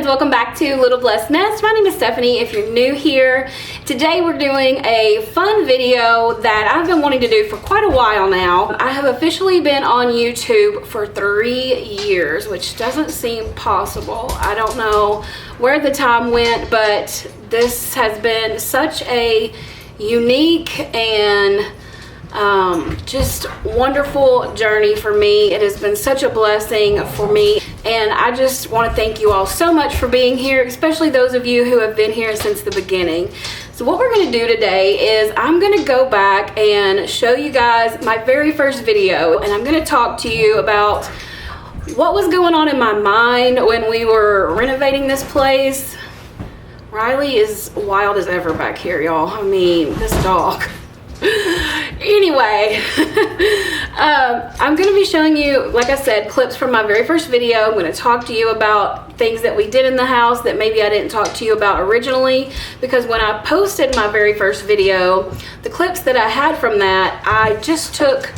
friends, welcome back to Little Blessed Nest. My name is Stephanie if you're new here. Today we're doing a fun video that I've been wanting to do for quite a while now. I have officially been on YouTube for 3 years, which doesn't seem possible. I don't know where the time went, but this has been such a unique and just wonderful journey for me. It has been such a blessing for me, and I just want to thank you all so much for being here, especially those of you who have been here since the beginning. So what we're going to do today is I'm going to go back and show you guys my very first video, and I'm going to talk to you about what was going on in my mind when we were renovating this place. Riley is wild as ever back here, y'all. I mean, this dog. Anyway, I'm going to be showing you, like I said, clips from my very first video. I'm going to talk to you about things that we did in the house that maybe I didn't talk to you about originally, because when I posted my very first video, the clips that I had from that, I just took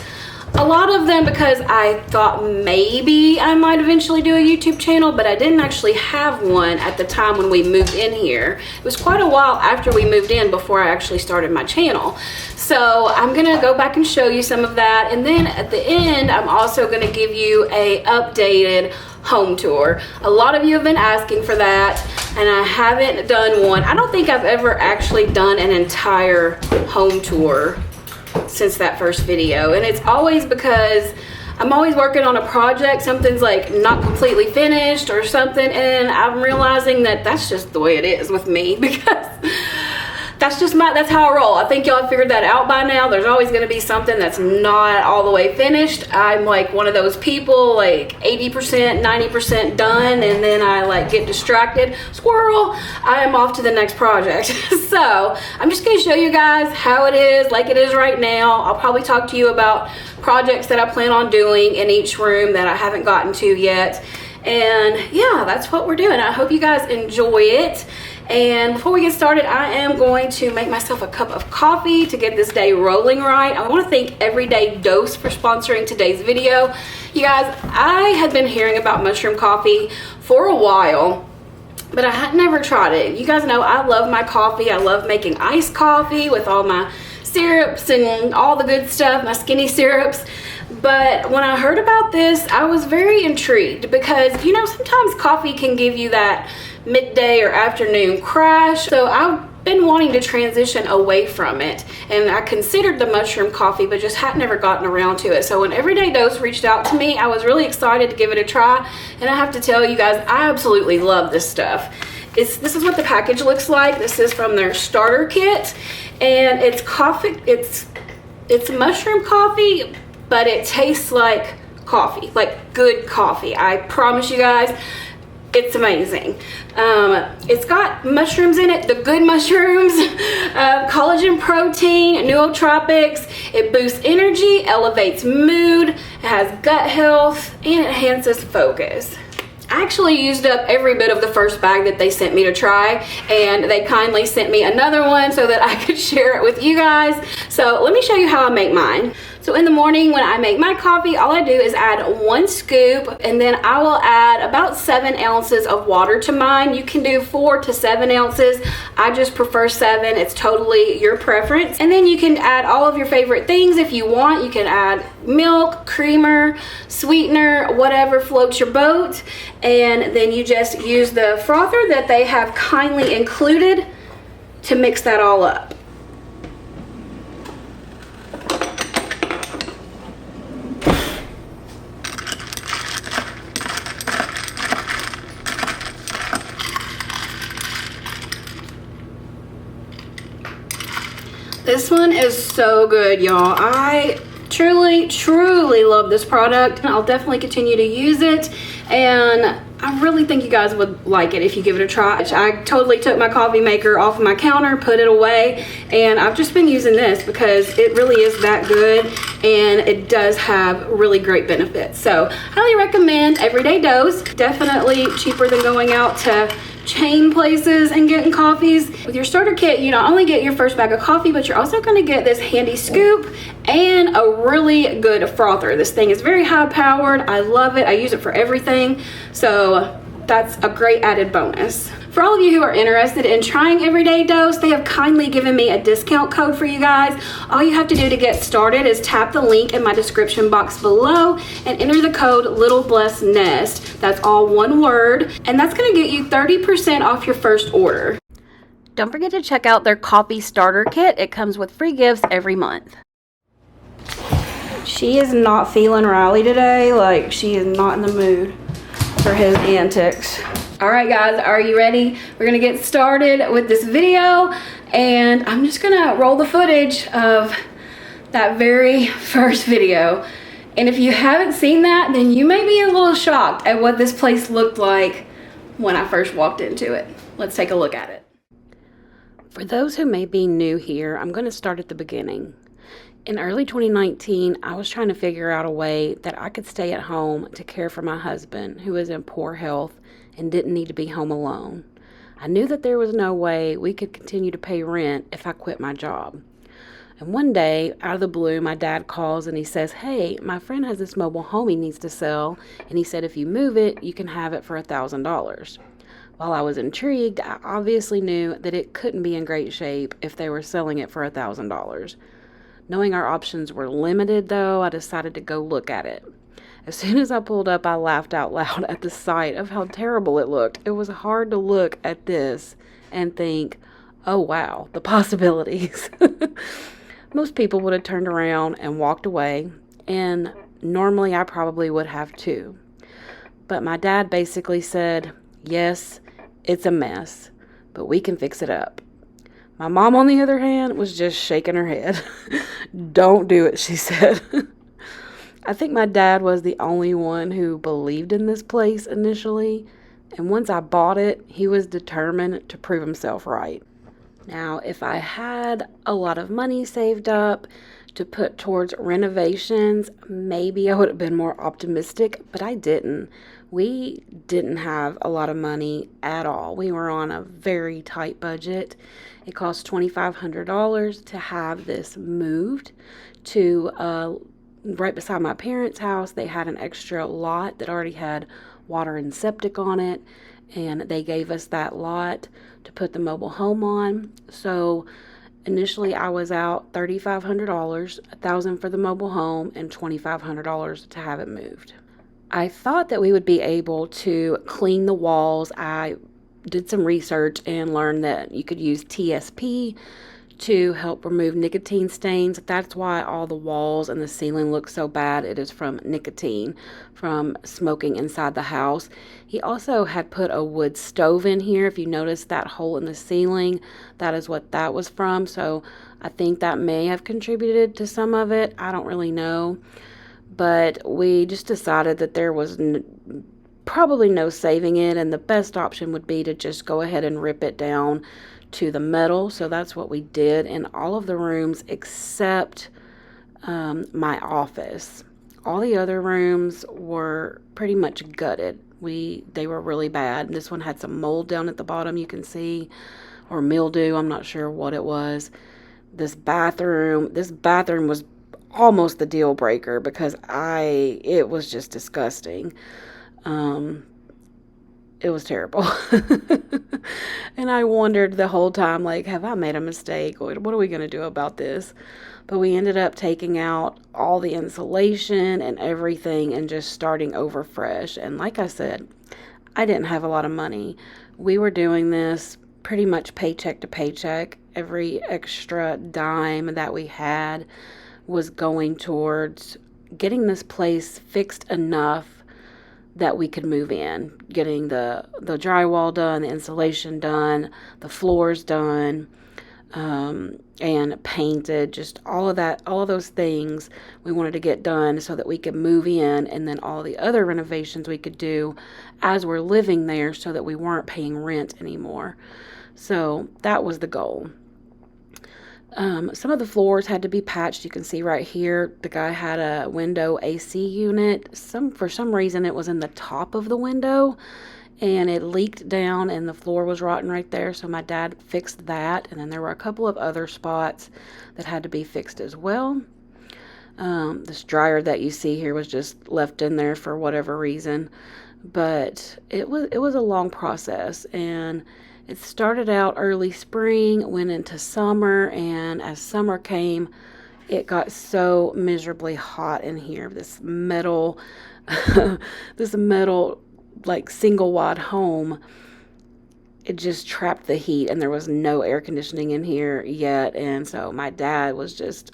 a lot of them because I thought maybe I might eventually do a YouTube channel, but I didn't actually have one at the time when we moved in here. It was quite a while after we moved in before I actually started my channel. So I'm gonna go back and show you some of that, and then at the end I'm also gonna give you a updated home tour. A lot of you have been asking for that, and I haven't done one. I don't think I've ever actually done an entire home tour since that first video, and it's always because I'm always working on a project, something's like not completely finished or something, and I'm realizing that that's just the way it is with me, because that's how I roll. I think y'all have figured that out by now. There's always going to be something that's not all the way finished. I'm like one of those people, like 80%, 90% done, and then I like get distracted. Squirrel, I am off to the next project. So I'm just going to show you guys how it is, like it is right now. I'll probably talk to you about projects that I plan on doing in each room that I haven't gotten to yet. And yeah, that's what we're doing. I hope you guys enjoy it. And before we get started, I am going to make myself a cup of coffee to get this day rolling right. I want to thank Everyday Dose for sponsoring today's video. You guys, I had been hearing about mushroom coffee for a while, but I had never tried it. You guys know I love my coffee. I love making iced coffee with all my syrups and all the good stuff, my skinny syrups. But when I heard about this, I was very intrigued, because you know, sometimes coffee can give you that midday or afternoon crash. So I've been wanting to transition away from it, and I considered the mushroom coffee, but just had never gotten around to it. So when Everyday Dose reached out to me, I was really excited to give it a try, and I have to tell you guys, I absolutely love this stuff. This is what the package looks like. This is from their starter kit, and it's coffee. It's mushroom coffee, but it tastes like coffee, like good coffee. I promise you guys, it's amazing. It's got mushrooms in it, the good mushrooms, collagen protein, nootropics. It boosts energy, elevates mood, it has gut health, and it enhances focus. I actually used up every bit of the first bag that they sent me to try, and they kindly sent me another one so that I could share it with you guys. So let me show you how I make mine. So in the morning when I make my coffee, all I do is add 1 scoop, and then I will add about 7 ounces of water to mine. You can do 4 to 7 ounces. I just prefer 7. It's totally your preference. And then you can add all of your favorite things if you want. You can add milk, creamer, sweetener, whatever floats your boat. And then you just use the frother that they have kindly included to mix that all up. This one is so good, y'all. I truly love this product. I'll definitely continue to use it, and I really think you guys would like it if you give it a try. I totally took my coffee maker off of my counter, put it away, and I've just been using this because it really is that good, and it does have really great benefits. So highly recommend Everyday Dose. Definitely cheaper than going out to chain places and getting coffees. With your starter kit, you not only get your first bag of coffee, but you're also going to get this handy scoop and a really good frother. This thing is very high powered. I love it. I use it for everything. So that's a great added bonus. For all of you who are interested in trying Everyday Dose, they have kindly given me a discount code for you guys. All you have to do to get started is tap the link in my description box below and enter the code littleblessednest. That's all one word, and that's going to get you 30% off your first order. Don't forget to check out their coffee starter kit. It comes with free gifts every month. She is not feeling Riley today. Like, she is not in the mood for his antics. All right, guys, are you ready? We're gonna get started with this video, and I'm just gonna roll the footage of that very first video. And if you haven't seen that, then you may be a little shocked at what this place looked like when I first walked into it. Let's take a look at it. For those who may be new here, I'm gonna start at the beginning. In early 2019, I was trying to figure out a way that I could stay at home to care for my husband, who is in poor health and didn't need to be home alone. I knew that there was no way we could continue to pay rent if I quit my job. And one day, out of the blue, my dad calls and he says, "Hey, my friend has this mobile home he needs to sell, and he said if you move it, you can have it for $1,000. While I was intrigued, I obviously knew that it couldn't be in great shape if they were selling it for $1,000. Knowing our options were limited, though, I decided to go look at it. As soon as I pulled up, I laughed out loud at the sight of how terrible it looked. It was hard to look at this and think, oh wow, the possibilities. Most people would have turned around and walked away, and normally I probably would have too. But my dad basically said, yes, it's a mess, but we can fix it up. My mom, on the other hand, was just shaking her head. Don't do it, she said. I think my dad was the only one who believed in this place initially, and once I bought it, he was determined to prove himself right. Now, if I had a lot of money saved up to put towards renovations, maybe I would have been more optimistic, but I didn't. We didn't have a lot of money at all. We were on a very tight budget. It cost $2,500 to have this moved to right beside my parents' house. They had an extra lot that already had water and septic on it, and they gave us that lot to put the mobile home on. So initially I was out $3,500, $1,000 for the mobile home, and $2,500 to have it moved. I thought that we would be able to clean the walls. I did some research and learned that you could use TSP to help remove nicotine stains. That's why all the walls and the ceiling look so bad. It is from nicotine, from smoking inside the house. He also had put a wood stove in here. If you notice that hole in the ceiling, that is what that was from. So I think that may have contributed to some of it. I don't really know. But we just decided that there was probably no saving it, and the best option would be to just go ahead and rip it down to the metal. So that's what we did in all of the rooms except my office. All the other rooms were pretty much gutted. They were really bad. This one had some mold down at the bottom, you can see, or mildew. I'm not sure what it was. This bathroom was almost the deal breaker because it was just disgusting. It was terrible. And I wondered the whole time, like, have I made a mistake? What are we going to do about this? But we ended up taking out all the insulation and everything and just starting over fresh. And like I said, I didn't have a lot of money. We were doing this pretty much paycheck to paycheck. Every extra dime that we had was going towards getting this place fixed enough that we could move in, getting the drywall done, the insulation done, the floors done, and painted, just all of those things we wanted to get done so that we could move in, and then all the other renovations we could do as we're living there so that we weren't paying rent anymore. So that was the goal. Some of the floors had to be patched. You can see right here, the guy had a window AC unit. For some reason, it was in the top of the window, and it leaked down, and the floor was rotten right there. So my dad fixed that, and then there were a couple of other spots that had to be fixed as well. This dryer that you see here was just left in there for whatever reason. but it was a long process, and it started out early spring, went into summer, and as summer came, it got so miserably hot in here. This metal, this metal, like single wide home, it just trapped the heat, and there was no air conditioning in here yet. And so my dad was just,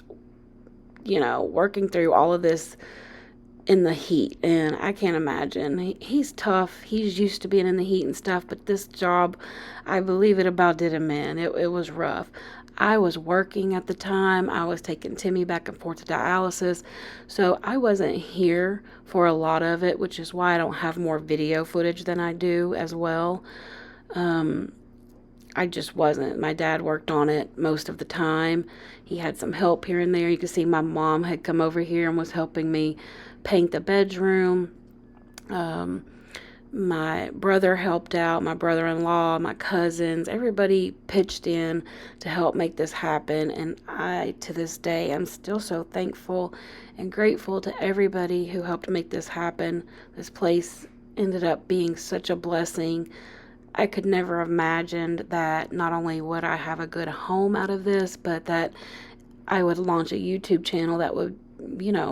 working through all of this in the heat, and I can't imagine. He's tough. He's used to being in the heat and stuff, but this job, I believe it about did him in. It was rough. I was working at the time. I was taking Timmy back and forth to dialysis, so I wasn't here for a lot of it, which is why I don't have more video footage than I do as well. I just wasn't. My dad worked on it most of the time. He had some help here and there. You can see my mom had come over here and was helping me paint the bedroom. My brother helped out, my brother-in-law, my cousins, everybody pitched in to help make this happen. And I, to this day, I'm still so thankful and grateful to everybody who helped make this happen. This place ended up being such a blessing. I could never have imagined that not only would I have a good home out of this, but that I would launch a YouTube channel that would,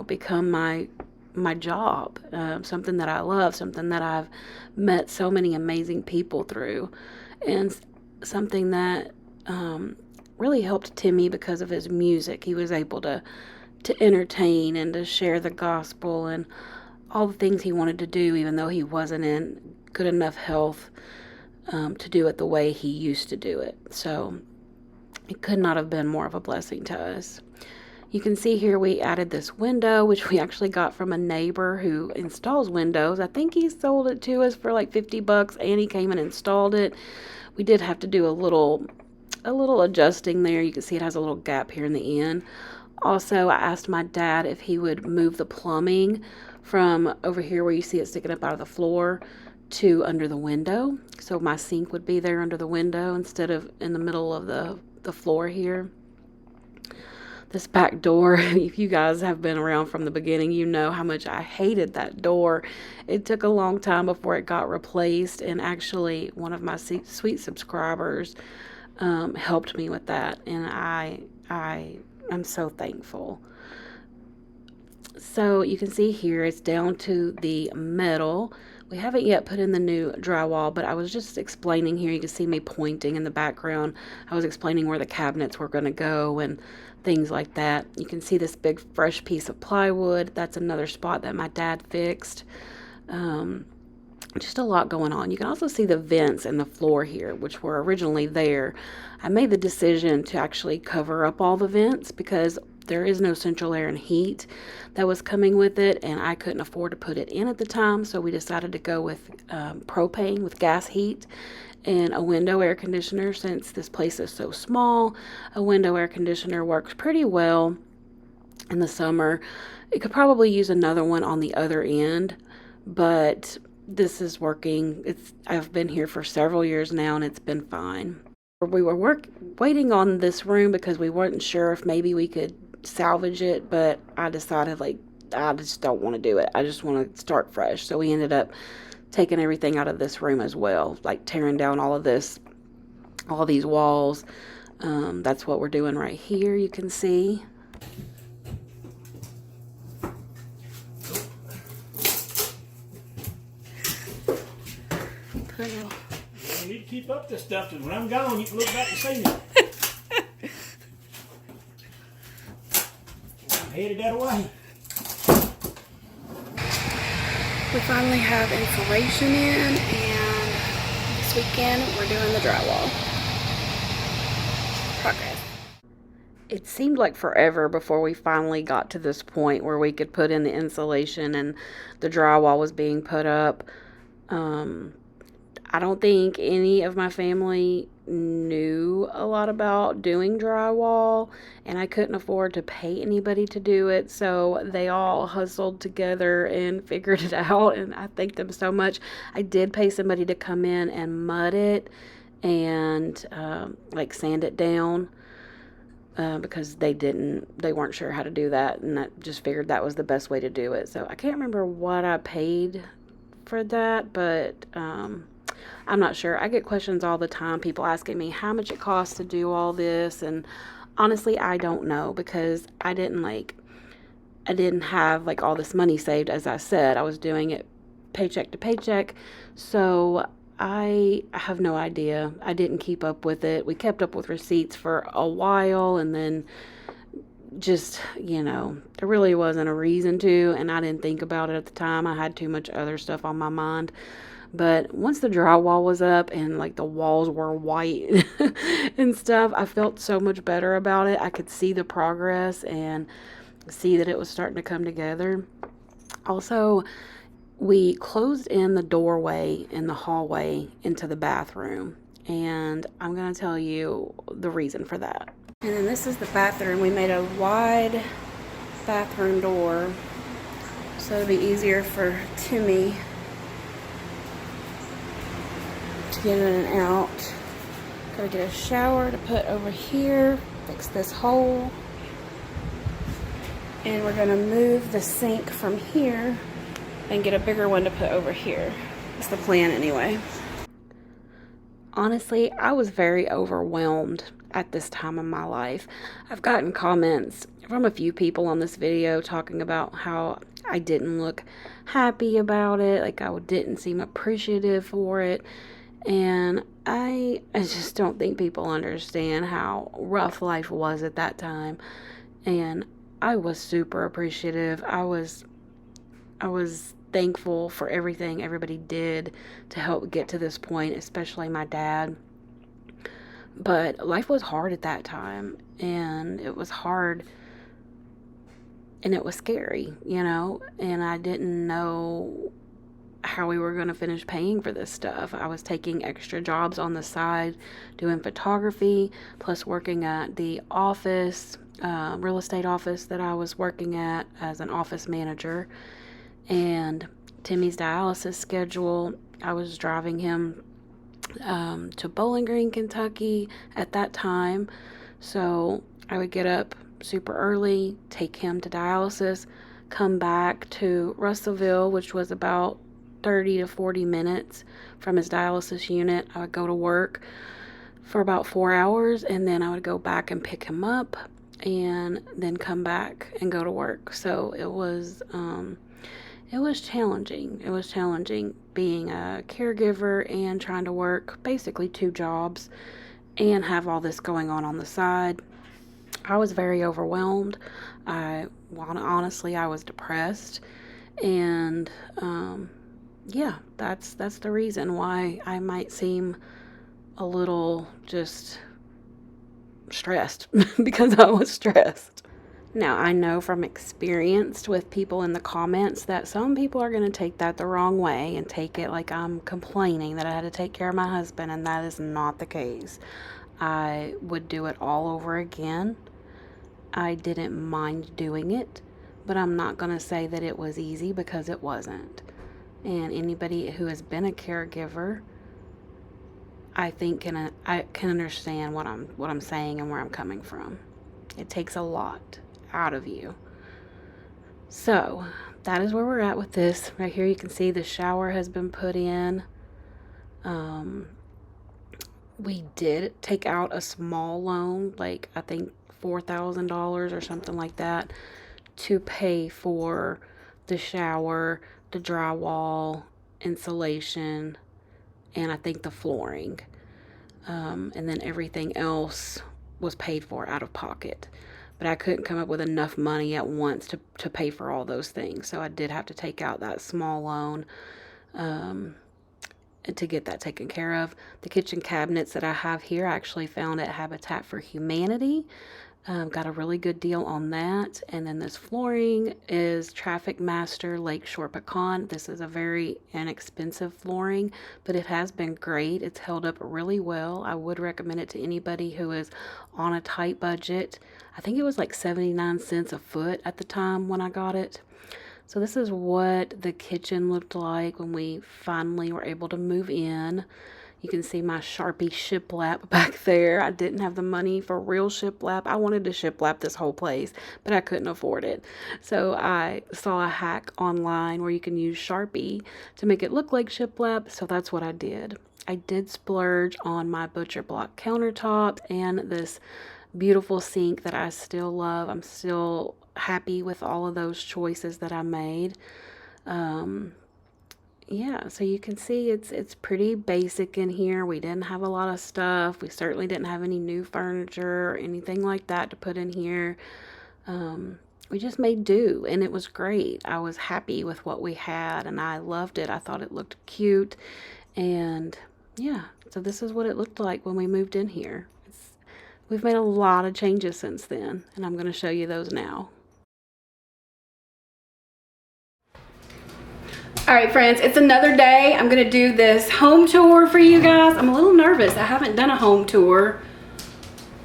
become my job, something that I love, something that I've met so many amazing people through, and something that really helped Timmy because of his music. He was able to entertain and to share the gospel and all the things he wanted to do, even though he wasn't in good enough health to do it the way he used to do it. So it could not have been more of a blessing to us. You can see here we added this window, which we actually got from a neighbor who installs windows. I think he sold it to us for like $50, and he came and installed it. We did have to do a little adjusting there. You can see it has a little gap here in the end. Also, I asked my dad if he would move the plumbing from over here where you see it sticking up out of the floor to under the window. So my sink would be there under the window instead of in the middle of the floor here. This back door, if you guys have been around from the beginning, you know how much I hated that door. It took a long time before it got replaced, and actually one of my sweet subscribers helped me with that, and I am so thankful. So you can see here it's down to the metal. We haven't yet put in the new drywall, but I was just explaining here. You can see me pointing in the background. I was explaining where the cabinets were going to go and things like that. You can see this big fresh piece of plywood. That's another spot that my dad fixed. Just a lot going on. You can also see the vents in the floor here, which were originally there. I made the decision to actually cover up all the vents because there is no central air and heat that was coming with it, and I couldn't afford to put it in at the time, so we decided to go with propane with gas heat and a window air conditioner. Since this place is so small, a window air conditioner works pretty well in the summer. It could probably use another one on the other end, but this is working. I've been here for several years now, and it's been fine. We were waiting on this room because we weren't sure if maybe we could salvage it, but I decided I just don't want to do it. I just want to start fresh. So we ended up taking everything out of this room as well, like tearing down all these walls. That's what we're doing right here. You can see. You need to keep up this stuff, because when I'm gone, you can look back and see me. I'm headed that way. We finally have insulation in, and this weekend we're doing the drywall. Progress. It seemed like forever before we finally got to this point where we could put in the insulation and the drywall was being put up. I don't think any of my family knew a lot about doing drywall, and I couldn't afford to pay anybody to do it, so they all hustled together and figured it out, and I thank them so much. I did pay somebody to come in and mud it and sand it down because they weren't sure how to do that, and I just figured that was the best way to do it. So I can't remember what I paid for that, but I'm not sure. I get questions all the time, people asking me how much it costs to do all this, and honestly, I don't know, because I didn't have like all this money saved. As I said, I was doing it paycheck to paycheck, so I have no idea. I didn't keep up with it. We kept up with receipts for a while, and then just, there really wasn't a reason to, and I didn't think about it at the time. I had too much other stuff on my mind. But once the drywall was up and like the walls were white and stuff, I felt so much better about it. I could see the progress and see that it was starting to come together. Also, we closed in the doorway in the hallway into the bathroom, and I'm going to tell you the reason for that. And then this is the bathroom. We made a wide bathroom door so it'd be easier for Timmy to get in and out. Gotta get a shower to put over here, fix this hole. And we're gonna move the sink from here and get a bigger one to put over here. That's the plan anyway. Honestly, I was very overwhelmed at this time in my life. I've gotten comments from a few people on this video talking about how I didn't look happy about it, like I didn't seem appreciative for it. And I just don't think people understand how rough life was at that time. And I was super appreciative. I was thankful for everything everybody did to help get to this point, especially my dad. But life was hard at that time, and it was hard, and it was scary, and I didn't know how we were going to finish paying for this stuff. I was taking extra jobs on the side, doing photography, plus working at the office, real estate office that I was working at as an office manager. And Timmy's dialysis schedule, I was driving him to Bowling Green, Kentucky at that time. So I would get up super early, take him to dialysis, come back to Russellville, which was about 30 to 40 minutes from his dialysis unit. I would go to work for about 4 hours, and then I would go back and pick him up and then come back and go to work. So it was challenging. It was challenging being a caregiver and trying to work basically 2 jobs and have all this going on the side. I was very overwhelmed. Honestly, I was depressed, and yeah, that's the reason why I might seem a little just stressed because I was stressed. Now, I know from experience with people in the comments that some people are going to take that the wrong way and take it like I'm complaining that I had to take care of my husband, and that is not the case. I would do it all over again. I didn't mind doing it, but I'm not going to say that it was easy, because it wasn't. And anybody who has been a caregiver, I think I can understand what I'm saying and where I'm coming from. It takes a lot out of you. So that is where we're at with this. Right here you can see the shower has been put in. We did take out a small loan, like I think $4,000 or something like that, to pay for the shower, the drywall, insulation, and I think the flooring. And then everything else was paid for out of pocket. But I couldn't come up with enough money at once to pay for all those things. So I did have to take out that small loan to get that taken care of. The kitchen cabinets that I have here, I actually found at Habitat for Humanity. Got a really good deal on that. And then this flooring is Traffic Master Lakeshore Pecan. This is a very inexpensive flooring, but it has been great. It's held up really well. I would recommend it to anybody who is on a tight budget. I think it was like 79 cents a foot at the time when I got it. So this is what the kitchen looked like when we finally were able to move in. You can see my Sharpie shiplap back there. I didn't have the money for real shiplap. I wanted to shiplap this whole place, but I couldn't afford it. So I saw a hack online where you can use Sharpie to make it look like shiplap, so that's what I did. I did splurge on my butcher block countertops and this beautiful sink that I still love. I'm still happy with all of those choices that I made. Yeah, so you can see it's pretty basic in here. We didn't have a lot of stuff. We certainly didn't have any new furniture or anything like that to put in here. We just made do, and it was great. I was happy with what we had, and I loved it. I thought it looked cute, and yeah, so this is what it looked like when we moved in here. We've made a lot of changes since then, and I'm going to show you those now. All right, friends, it's another day. I'm gonna do this home tour for you guys. I'm a little nervous. I haven't done a home tour,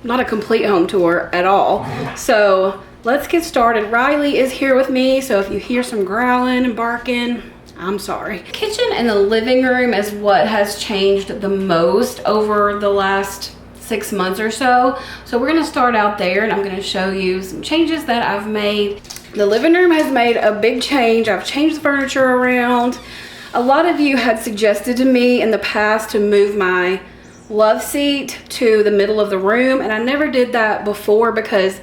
not a complete home tour at all. So let's get started. Riley is here with me, so if you hear some growling and barking, I'm sorry. Kitchen and the living room is what has changed the most over the last 6 months or so. So we're gonna start out there, and I'm gonna show you some changes that I've made. The living room has made a big change. I've changed the furniture around. A lot of you had suggested to me in the past to move my love seat to the middle of the room, and I never did that before because,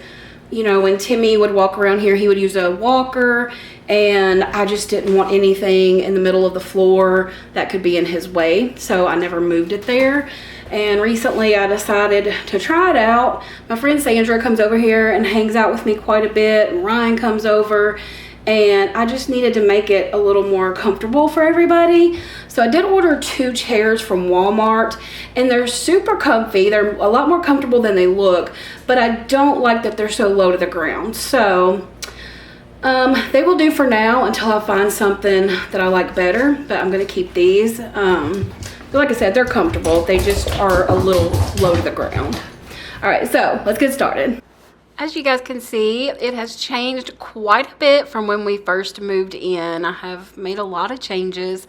you know, when Timmy would walk around here, he would use a walker, and I just didn't want anything in the middle of the floor that could be in his way, so I never moved it there. And recently I decided to try it out. My friend Sandra comes over here and hangs out with me quite a bit, and Ryan comes over, and I just needed to make it a little more comfortable for everybody. So I did order 2 chairs from Walmart, and they're super comfy. They're a lot more comfortable than they look, but I don't like that they're so low to the ground. So they will do for now until I find something that I like better, but I'm gonna keep these. Like I said, they're comfortable. They just are a little low to the ground. All right, so let's get started. As you guys can see, it has changed quite a bit from when we first moved in. I have made a lot of changes,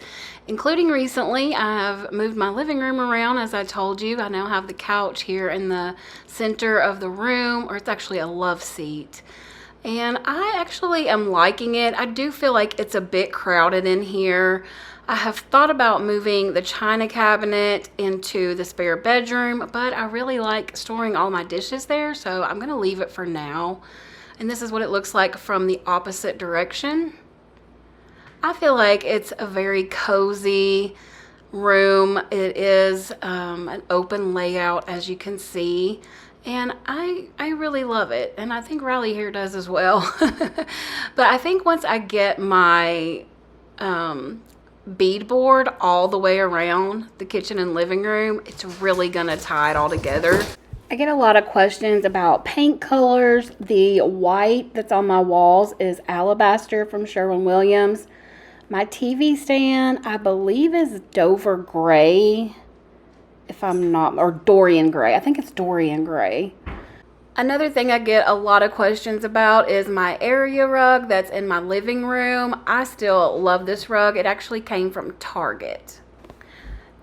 including recently. I have moved my living room around, as I told you. I now have the couch here in the center of the room, or it's actually a love seat. And I actually am liking it. I do feel like it's a bit crowded in here. I have thought about moving the china cabinet into the spare bedroom, but I really like storing all my dishes there, so I'm gonna leave it for now. And this is what it looks like from the opposite direction. I feel like it's a very cozy room. It is an open layout, as you can see. And I really love it, and I think Riley here does as well. But I think once I get my beadboard all the way around the kitchen and living room, it's really gonna tie it all together. I get a lot of questions about paint colors. The white that's on my walls is Alabaster from Sherwin-Williams. My TV stand, I believe, is Dover Gray, if I'm not, or Dorian Gray. I think it's Dorian Gray. Another thing I get a lot of questions about is my area rug that's in my living room. I still love this rug. It actually came from Target.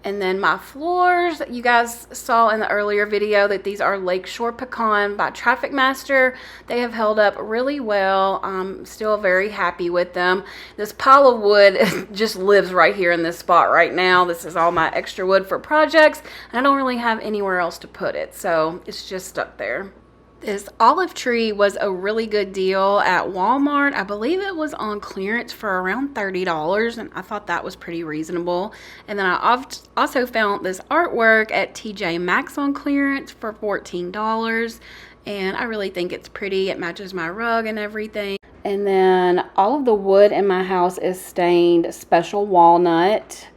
And then my floors, you guys saw in the earlier video that these are Lakeshore Pecan by Traffic Master. They have held up really well. I'm still very happy with them. This pile of wood just lives right here in this spot right now. This is all my extra wood for projects, and I don't really have anywhere else to put it, so it's just stuck there. This olive tree was a really good deal at Walmart. I believe it was on clearance for around $30, and I thought that was pretty reasonable. And then I also found this artwork at TJ Maxx on clearance for $14, and I really think it's pretty. It matches my rug and everything. And then all of the wood in my house is stained special walnut.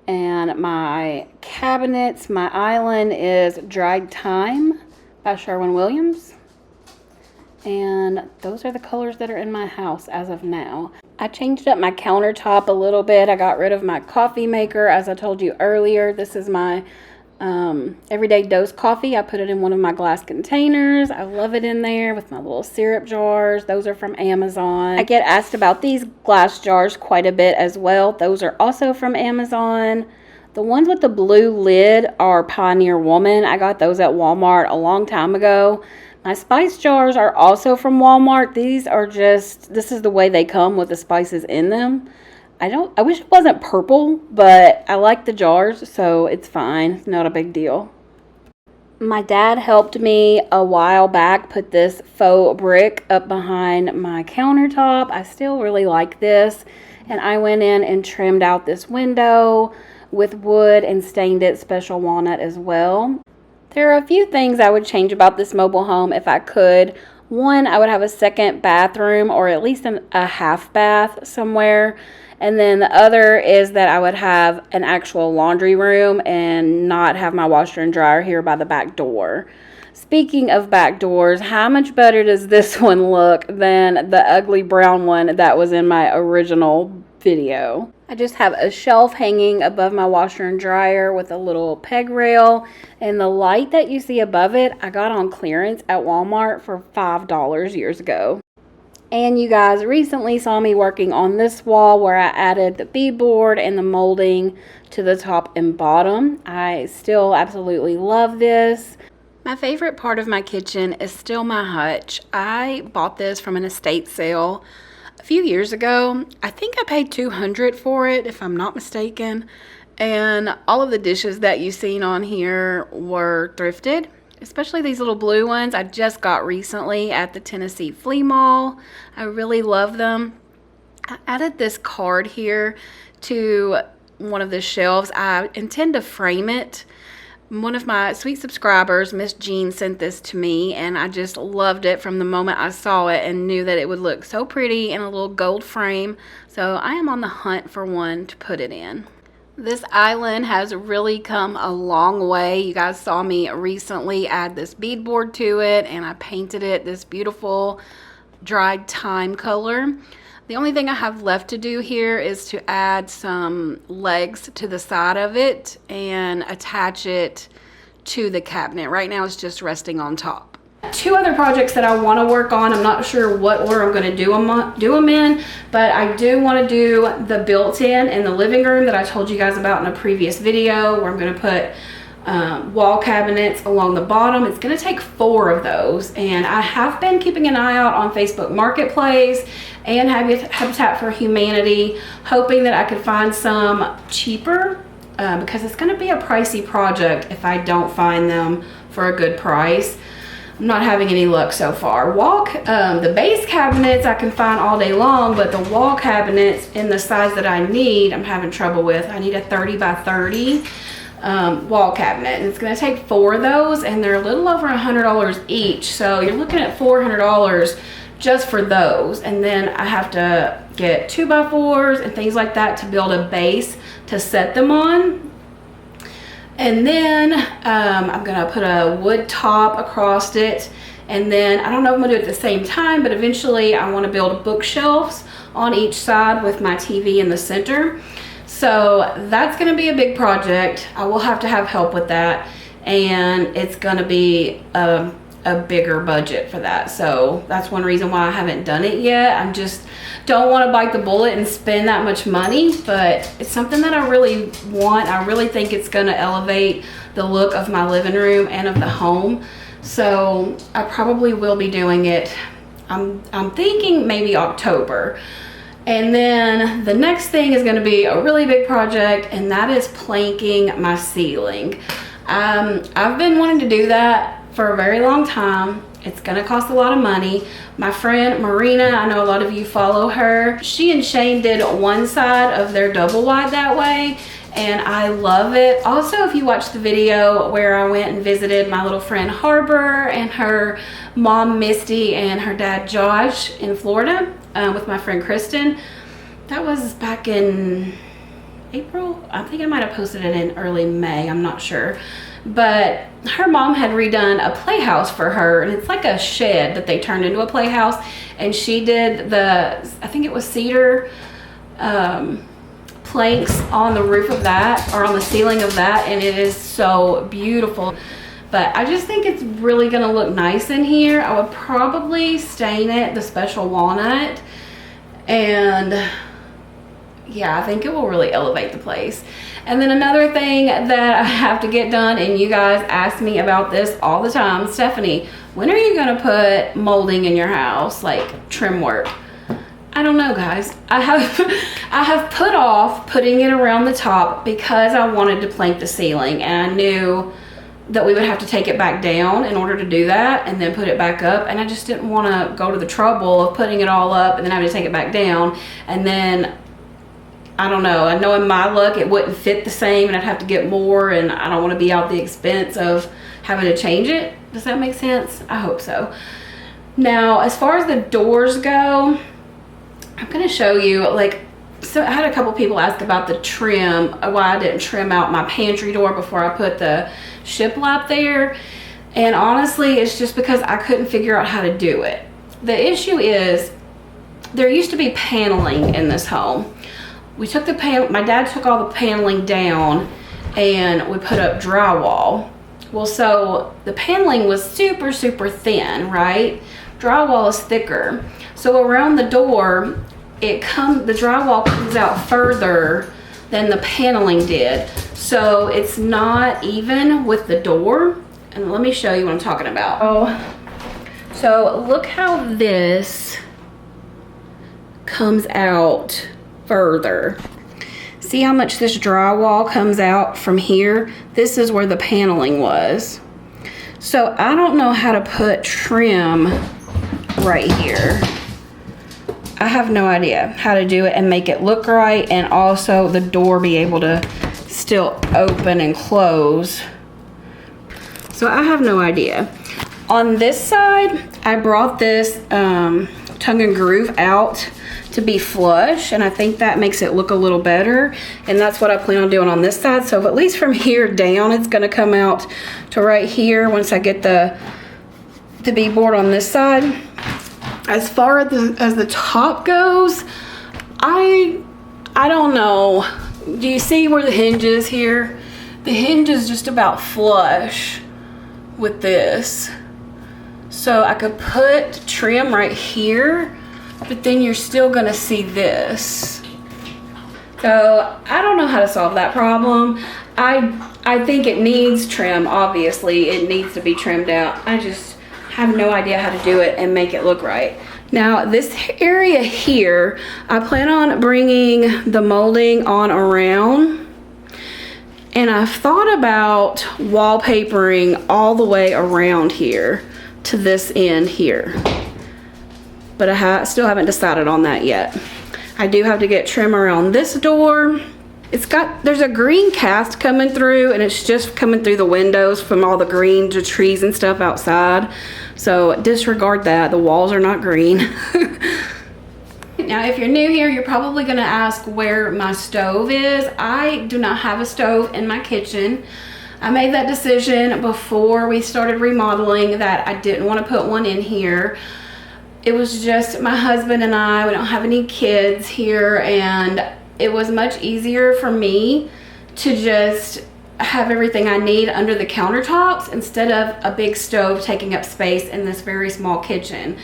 And my cabinets, my island is Dried Thyme by Sherwin-Williams. And those are the colors that are in my house as of now. I changed up my countertop a little bit. I got rid of my coffee maker, as I told you earlier. This is my everyday dose coffee. I put it in one of my glass containers. I love it in there with my little syrup jars. Those are from Amazon. I get asked about these glass jars quite a bit as well. Those are also from Amazon. The ones with the blue lid are Pioneer Woman. I got those at Walmart a long time ago. My spice jars are also from Walmart. These are just, this is the way they come with the spices in them. I wish it wasn't purple, but I like the jars, so it's fine. It's not a big deal. My dad helped me a while back put this faux brick up behind my countertop. I still really like this. And I went in and trimmed out this window with wood and stained it special walnut as well. There are a few things I would change about this mobile home if I could. One, I would have a second bathroom or at least a half bath somewhere. And then the other is that I would have an actual laundry room and not have my washer and dryer here by the back door. Speaking of back doors, how much better does this one look than the ugly brown one that was in my original video? I just have a shelf hanging above my washer and dryer with a little peg rail, and the light that you see above it I got on clearance at Walmart for $5 years ago. And you guys recently saw me working on this wall where I added the beadboard and the molding to the top and bottom. I still absolutely love this. My favorite part of my kitchen is still my hutch. I bought this from an estate sale a few years ago. I think I paid $200 for it, if I'm not mistaken. And all of the dishes that you've seen on here were thrifted. Especially these little blue ones I just got recently at the Tennessee Flea Mall. I really love them. I added this card here to one of the shelves. I intend to frame it. One of my sweet subscribers, Miss Jean, sent this to me, and I just loved it from the moment I saw it and knew that it would look so pretty in a little gold frame. So I am on the hunt for one to put it in. This island has really come a long way. You guys saw me recently add this beadboard to it, and I painted it this beautiful dried thyme color. The only thing I have left to do here is to add some legs to the side of it and attach it to the cabinet. Right now it's just resting on top. Two other projects that I want to work on. I'm not sure what order I'm going to do them in, but I do want to do the built-in in the living room that I told you guys about in a previous video, where I'm going to put wall cabinets along the bottom. It's going to take 4 of those, and I have been keeping an eye out on Facebook Marketplace and Habitat for Humanity, hoping that I could find some cheaper, because it's going to be a pricey project if I don't find them for a good price. I'm not having any luck so far. The base cabinets I can find all day long, but the wall cabinets in the size that I need, I'm having trouble with. I need a 30 by 30 wall cabinet, and it's going to take 4 of those, and they're a little over $100 each. So you're looking at $400 just for those, and then I have to get 2x4s and things like that to build a base to set them on. And then I'm gonna put a wood top across it, and then I don't know if I'm gonna do it at the same time, but eventually I want to build bookshelves on each side with my TV in the center. So that's gonna be a big project. I will have to have help with that, and it's gonna be a bigger budget for that. So that's one reason why I haven't done it yet. I just don't want to bite the bullet and spend that much money, but it's something that I really want. I really think it's going to elevate the look of my living room and of the home. So I probably will be doing it. I'm thinking maybe October. And then the next thing is going to be a really big project, and that is planking my ceiling. I've been wanting to do that for a very long time. It's gonna cost a lot of money. My friend Marina, I know a lot of you follow her. She and Shane did one side of their double wide that way, and I love it. Also, if you watch the video where I went and visited my little friend Harbor and her mom Misty and her dad Josh in Florida with my friend Kristen, that was back in April. I think I might have posted it in early May, I'm not sure. But her mom had redone a playhouse for her, and it's like a shed that they turned into a playhouse, and she did I think it was cedar planks on the roof of that, or on the ceiling of that, and it is so beautiful. But I just think it's really gonna look nice in here. I would probably stain it the special walnut, and yeah, I think it will really elevate the place. And then another thing that I have to get done, and you guys ask me about this all the time, Stephanie, when are you gonna put molding in your house, like trim work? I don't know, guys. I have put off putting it around the top because I wanted to plank the ceiling, and I knew that we would have to take it back down in order to do that and then put it back up, and I just didn't want to go to the trouble of putting it all up and then having to take it back down, and then I don't know, I know in my luck it wouldn't fit the same and I'd have to get more, and I don't want to be out the expense of having to change it. Does that make sense? I hope so. Now, as far as the doors go, I'm going to show you, like, so I had a couple people ask about the trim, why I didn't trim out my pantry door before I put the shiplap there. And honestly, it's just because I couldn't figure out how to do it. The issue is, there used to be paneling in this home. We took the my dad took all the paneling down and we put up drywall. Well, so the paneling was super, super thin, right? Drywall is thicker. So around the door, the drywall comes out further than the paneling did. So it's not even with the door. And let me show you what I'm talking about. So look how this comes out further. See how much this drywall comes out from here? This is where the paneling was. So I don't know how to put trim right here. I have no idea how to do it and make it look right, and also the door be able to still open and close. So I have no idea. On this side, I brought this tongue and groove out to be flush, and I think that makes it look a little better, and that's what I plan on doing on this side. So at least from here down, it's gonna come out to right here once I get the beadboard on this side. As far as the top goes, I don't know. Do you see where the hinge is here? The hinge is just about flush with this. So I could put trim right here, but then you're still gonna see this. So I don't know how to solve that problem. I think it needs trim, obviously. It needs to be trimmed out. I just have no idea how to do it and make it look right. Now this area here, I plan on bringing the molding on around, and I've thought about wallpapering all the way around here to this end here, but I still haven't decided on that yet. I do have to get trim around this door. There's a green cast coming through, and it's just coming through the windows from all the green trees and stuff outside. So disregard that, the walls are not green. Now, if you're new here, you're probably gonna ask where my stove is. I do not have a stove in my kitchen. I made that decision before we started remodeling that I didn't want to put one in here. It was just my husband and I, we don't have any kids here, and it was much easier for me to just have everything I need under the countertops instead of a big stove taking up space in this very small kitchen.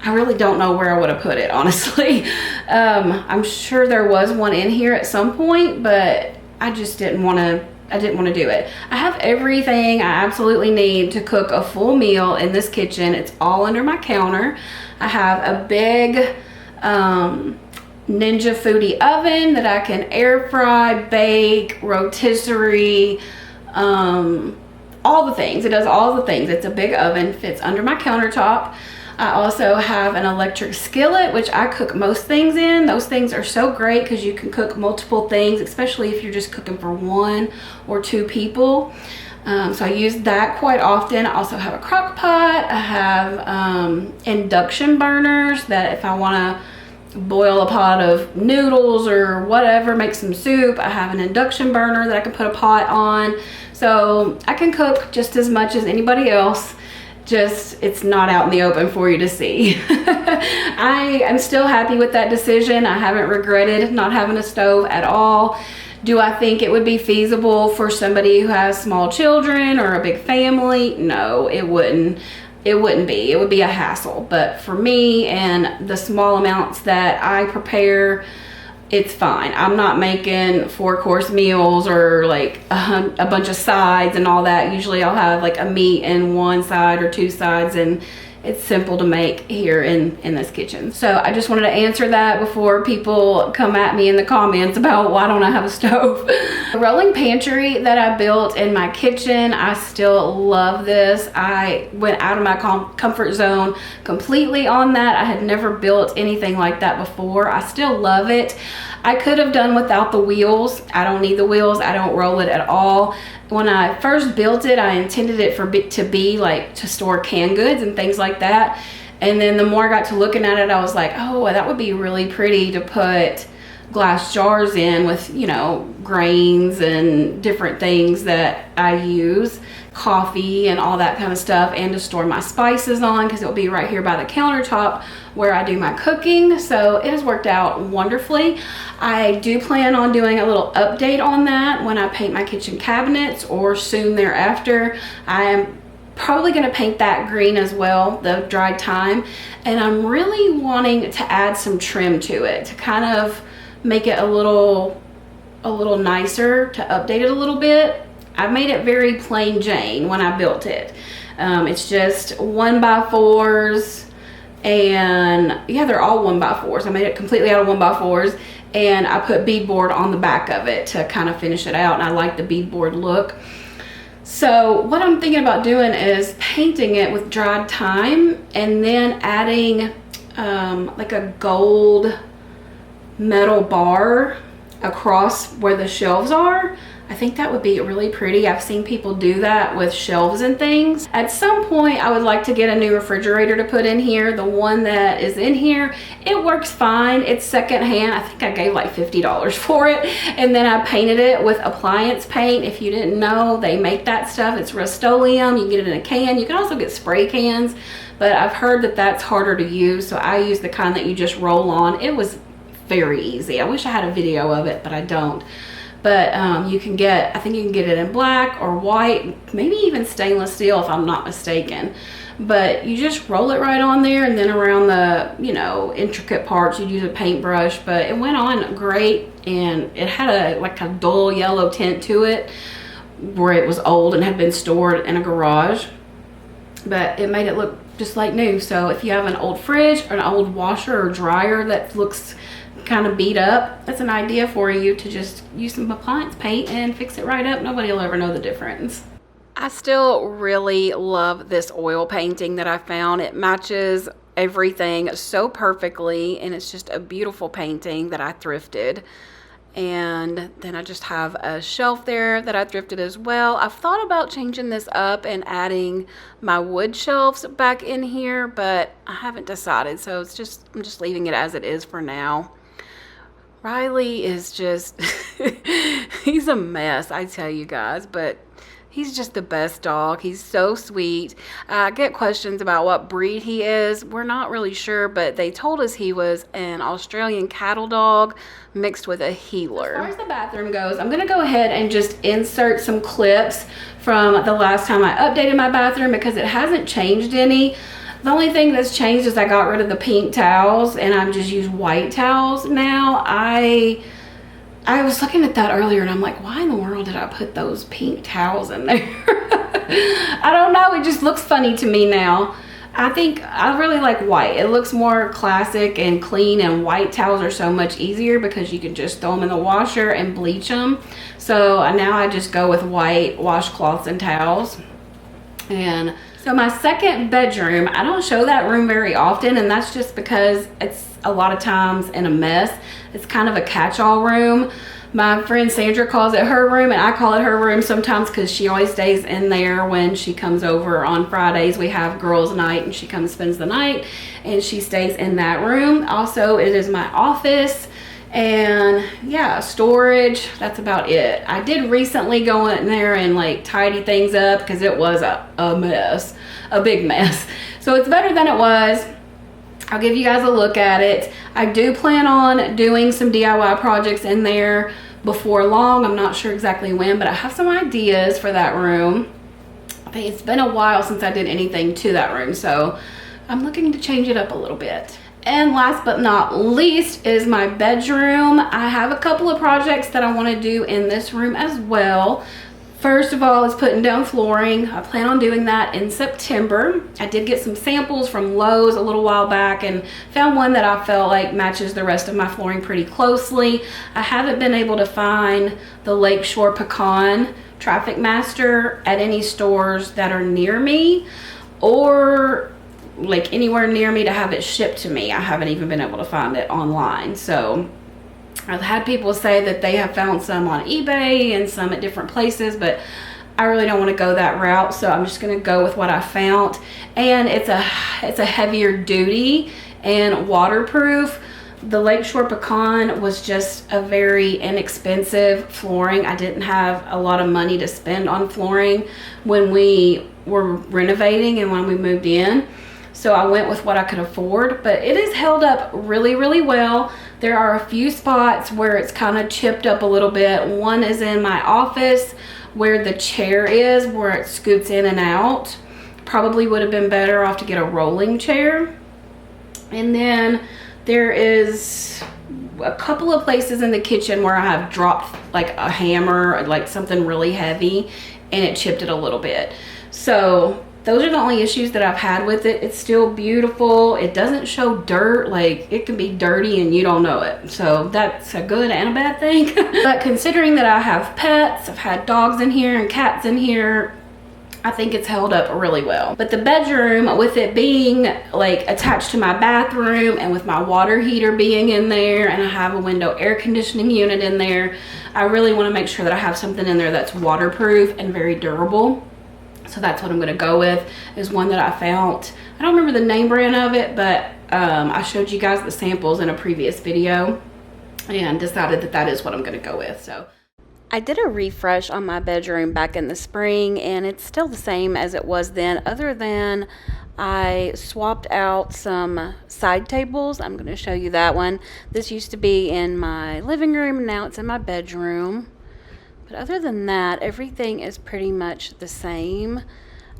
I really don't know where I would have put it, honestly. I'm sure there was one in here at some point, but I just didn't want to do it. I have everything I absolutely need to cook a full meal in this kitchen. It's all under my counter. I have a big Ninja Foodie oven that I can air fry, bake, rotisserie, all the things. It does all the things. It's a big oven, fits under my countertop. I also have an electric skillet, which I cook most things in. Those things are so great because you can cook multiple things, especially if you're just cooking for 1 or 2 people. So I use that quite often. I also have a crock pot. I have induction burners that if I want to boil a pot of noodles or whatever, make some soup, I have an induction burner that I can put a pot on. So I can cook just as much as anybody else. Just it's not out in the open for you to see. I am still happy with that decision. I haven't regretted not having a stove at all. Do I think it would be feasible for somebody who has small children or a big family? No, it wouldn't. It wouldn't be. It would be a hassle. But for me and the small amounts that I prepare, it's fine. I'm not making 4-course meals or like a bunch of sides and all that. Usually I'll have like a meat and 1 side or 2 sides, and it's simple to make here in this kitchen. So I just wanted to answer that before people come at me in the comments about why don't I have a stove. The rolling pantry that I built in my kitchen, I still love this. I went out of my comfort zone completely on that. I had never built anything like that before. I still love it. I could have done without the wheels. I don't need the wheels. I don't roll it at all. When I first built it, I intended it to be like to store canned goods and things like that. And then the more I got to looking at it, I was like, oh, that would be really pretty to put glass jars in with, you know, grains and different things that I use, coffee and all that kind of stuff, and to store my spices on, because it'll be right here by the countertop where I do my cooking. So it has worked out wonderfully. I do plan on doing a little update on that when I paint my kitchen cabinets, or soon thereafter. I am probably going to paint that green as well, the dried thyme, and I'm really wanting to add some trim to it to kind of make it a little nicer, to update it a little bit. I made it very plain Jane when I built it. It's just 1x4s, and yeah, they're all 1x4s. I made it completely out of 1x4s, and I put beadboard on the back of it to kind of finish it out, and I like the beadboard look. So what I'm thinking about doing is painting it with dried thyme, and then adding like a gold metal bar across where the shelves are. I think that would be really pretty. I've seen people do that with shelves and things. At some point, I would like to get a new refrigerator to put in here. The one that is in here, it works fine. It's secondhand. I think I gave like $50 for it. And then I painted it with appliance paint. If you didn't know, they make that stuff. It's Rust-Oleum. You can get it in a can. You can also get spray cans, but I've heard that that's harder to use. So I use the kind that you just roll on. It was very easy. I wish I had a video of it, but I don't. But you can get, I think you can get it in black or white, maybe even stainless steel if I'm not mistaken. But you just roll it right on there, and then around the, you know, intricate parts you'd use a paintbrush. But it went on great, and it had like a dull yellow tint to it where it was old and had been stored in a garage. But it made it look just like new. So if you have an old fridge or an old washer or dryer that looks kind of beat up, that's an idea for you to just use some appliance paint and fix it right up. Nobody will ever know the difference. I still really love this oil painting that I found. It matches everything so perfectly, and it's just a beautiful painting that I thrifted. And then I just have a shelf there that I thrifted as well. I've thought about changing this up and adding my wood shelves back in here, but I haven't decided. So it's just, I'm just leaving it as it is for now. Riley is just, he's a mess, I tell you guys, but he's just the best dog. He's so sweet. I get questions about what breed he is. We're not really sure, but they told us he was an Australian cattle dog mixed with a heeler. As far as the bathroom goes, I'm gonna go ahead and just insert some clips from the last time I updated my bathroom, because it hasn't changed any. The only thing that's changed is I got rid of the pink towels, and I just use white towels now. I was looking at that earlier, and I'm like, why in the world did I put those pink towels in there? I don't know, it just looks funny to me now. I think I really like white. It looks more classic and clean, and white towels are so much easier because you can just throw them in the washer and bleach them. So now I just go with white washcloths and towels. And so my second bedroom, I don't show that room very often, and that's just because it's a lot of times in a mess. It's kind of a catch-all room. My friend Sandra calls it her room, and I call it her room sometimes because she always stays in there when she comes over on Fridays. We have girls' night, and she comes spends the night, and she stays in that room. Also, it is my office, and yeah, storage. That's about it. I did recently go in there and like tidy things up because it was a mess, a big mess. So it's better than it was. I'll give you guys a look at it. I do plan on doing some DIY projects in there before long. I'm not sure exactly when, but I have some ideas for that room. I think it's been a while since I did anything to that room, so I'm looking to change it up a little bit. And last but not least is my bedroom. I have a couple of projects that I want to do in this room as well. First of all is putting down flooring. I plan on doing that in September. I did get some samples from Lowe's a little while back and found one that I felt like matches the rest of my flooring pretty closely. I haven't been able to find the Lakeshore Pecan Traffic Master at any stores that are near me or like anywhere near me to have it shipped to me. I haven't even been able to find it online. So I've had people say that they have found some on eBay and some at different places, but I really don't want to go that route, so I'm just going to go with what I found. And it's a heavier duty and waterproof. The Lakeshore Pecan was just a very inexpensive flooring. I didn't have a lot of money to spend on flooring when we were renovating and when we moved in. So I went with what I could afford, but it has held up really, really well. There are a few spots where it's kind of chipped up a little bit. One is in my office where the chair is, where it scoots in and out. Probably would have been better off to get a rolling chair. And then there is a couple of places in the kitchen where I have dropped like a hammer, like something really heavy, and it chipped it a little bit. So those are the only issues that I've had with it. It's still beautiful. It doesn't show dirt. Like, it can be dirty and you don't know it. So that's a good and a bad thing. But considering that I have pets, I've had dogs in here and cats in here, I think it's held up really well. But the bedroom, with it being like attached to my bathroom and with my water heater being in there, and I have a window air conditioning unit in there, I really want to make sure that I have something in there that's waterproof and very durable. So that's what I'm gonna go with, is one that I found. I don't remember the name brand of it, but I showed you guys the samples in a previous video and decided that that is what I'm gonna go with. So I did a refresh on my bedroom back in the spring, and it's still the same as it was then, other than I swapped out some side tables. I'm gonna show you that one. This used to be in my living room, and now it's in my bedroom. But other than that, everything is pretty much the same.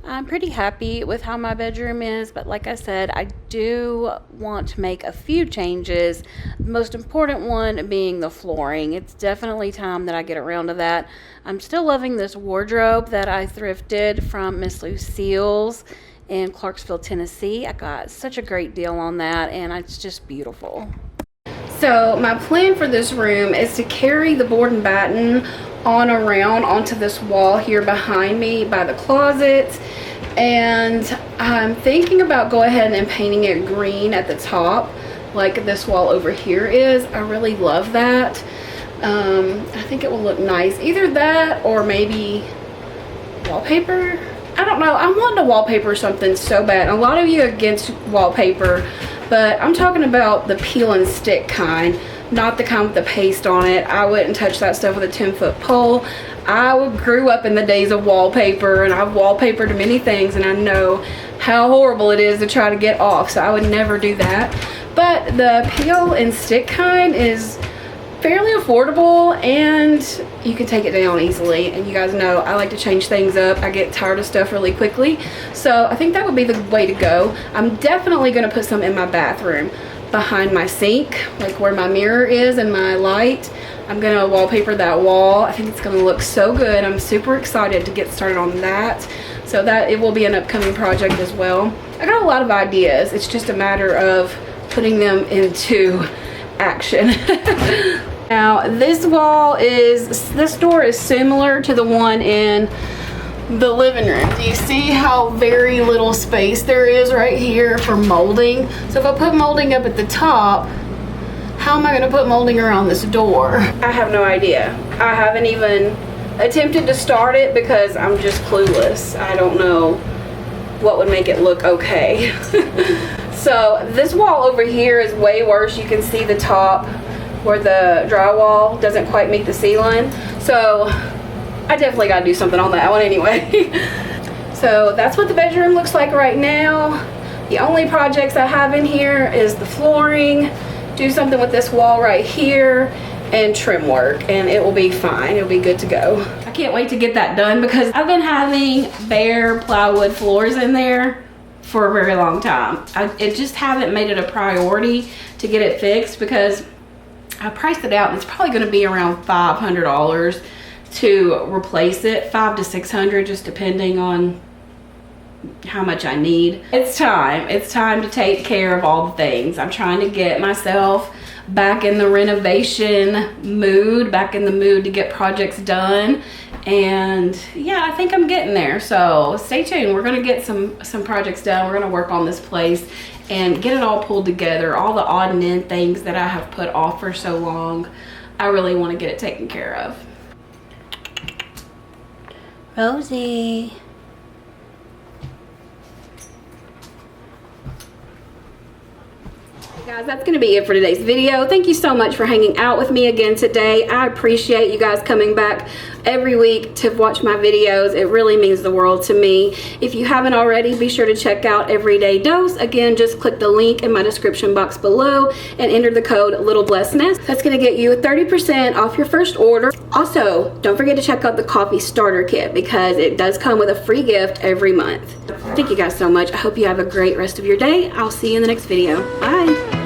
I'm pretty happy with how my bedroom is, but like I said, I do want to make a few changes. The most important one being the flooring. It's definitely time that I get around to that. I'm still loving this wardrobe that I thrifted from Miss Lucille's in Clarksville, Tennessee. I got such a great deal on that, and it's just beautiful. So my plan for this room is to carry the board and batten on around onto this wall here behind me by the closet, and I'm thinking about going ahead and painting it green at the top like this wall over here is. I really love that. I think it will look nice. Either that or maybe wallpaper. I don't know. I'm wanting to wallpaper something so bad. A lot of you are against wallpaper, but I'm talking about the peel and stick kind, not the kind with the paste on it. I wouldn't touch that stuff with a 10-foot pole. I grew up in the days of wallpaper, and I've wallpapered many things, and I know how horrible it is to try to get off, so I would never do that. But the peel and stick kind is fairly affordable, and you can take it down easily. And you guys know I like to change things up. I get tired of stuff really quickly, so I think that would be the way to go. I'm definitely going to put some in my bathroom behind my sink, like where my mirror is and my light. I'm going to wallpaper that wall. I think it's going to look so good. I'm super excited to get started on that, so that it will be an upcoming project as well. I got a lot of ideas. It's just a matter of putting them into action. Now this door is similar to the one in the living room. Do you see how very little space there is right here for molding? So if I put molding up at the top, how am I going to put molding around this door? I have no idea. I haven't even attempted to start it because I'm just clueless. I don't know what would make it look okay. So this wall over here is way worse. You can see the top where the drywall doesn't quite meet the ceiling. So I definitely got to do something on that one anyway. So that's what the bedroom looks like right now. The only projects I have in here is the flooring, do something with this wall right here, and trim work, and it will be fine. It'll be good to go. I can't wait to get that done because I've been having bare plywood floors in there for a very long time. I just haven't made it a priority to get it fixed because I priced it out and it's probably going to be around $500 to replace it, $500 to $600, just depending on how much I need. It's time to take care of all the things. I'm trying to get myself back in the renovation mood, back in the mood to get projects done. And yeah, I think I'm getting there. So stay tuned. We're gonna get some projects done. We're gonna work on this place and get it all pulled together. All the odd and end things that I have put off for so long, I really want to get it taken care of. Rosie. Guys, that's going to be it for today's video. Thank you so much for hanging out with me again today. I appreciate you guys coming back every week to watch my videos. It really means the world to me. If you haven't already, be sure to check out Everyday Dose. Again, just click the link in my description box below and enter the code littleblessedness. That's going to get you 30% off your first order. Also, don't forget to check out the coffee starter kit because it does come with a free gift every month. Thank you guys so much. I hope you have a great rest of your day. I'll see you in the next video. Bye.